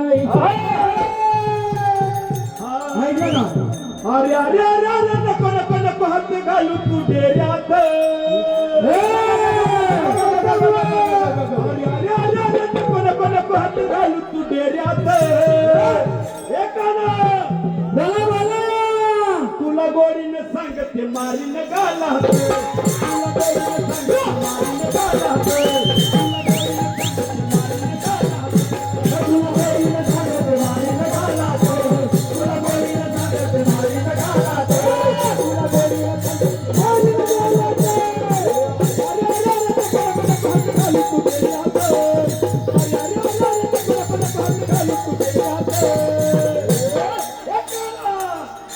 नाही ऐकलं ना अरे अरे अरे अरे नको नको नको हात घालू तू डेऱ्यात अरे अरे अरे अरे नको नको नको हात घालू तू डेऱ्यात एकाना बोला बोला तुला गोडीने सांगते मारीन गाला तुला गोडीने सांगते मारीन गाला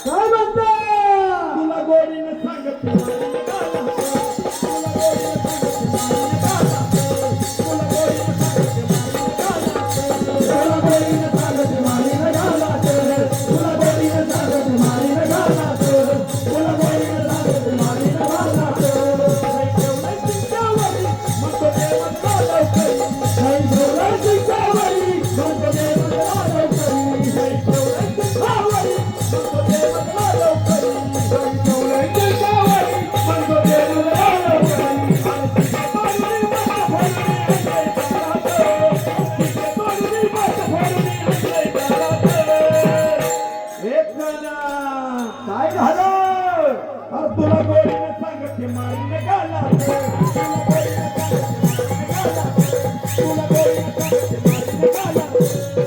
काय म्हणता तुला गोडीने सांगते मारीन गाला तुला गोडीने सांगते मारीन गाला तुला गोडीने सांगते मारीन गाला तुला गोडीने सांगते मारीन गाला तुला गोडीने सांगते मारीन गाला ठेवलाय चिंचावरी मग तो देवात लवकरी ठेवलाय चिंचावरी मग तो देवात लवकरी ठेवलाय चिंचावरी मग तो देवात लवकरी ठेवलाय चिंचावरी मग तो देवात काय झालं तुला गोडीने सांगते मारीन गाला तुला गोडीने सांगते मारीन गाला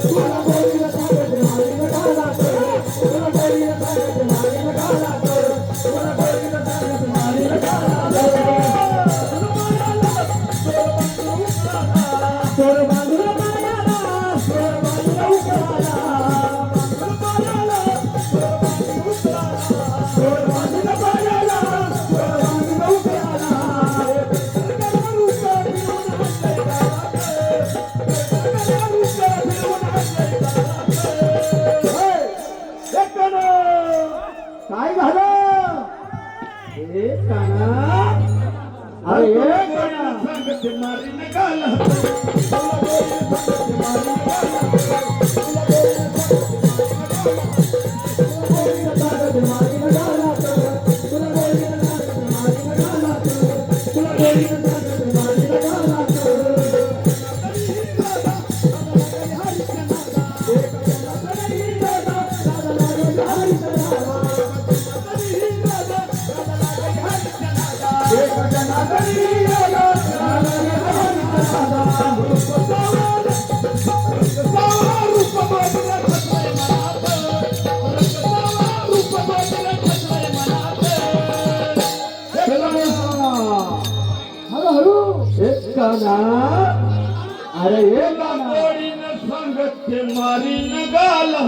तुला गोडीने सांगते मारीन गाला तुला गोडीने सांगते मारीन गाला तुला गोडीने सांगते मारीन गाला सोर बांधून मायाला सोर बांधून उकळाला काय झालं हे काना अरे हे काना सांगते मारीन गाला तुला गोडीने सांगते मारीन गाला तुला गोडीने सांगते मारीन गाला तुला गोडीने सांगते मारीन गाला तुला गोडीने सांगते मारीन गाला अरे ये गाना सांगते मारीन गाला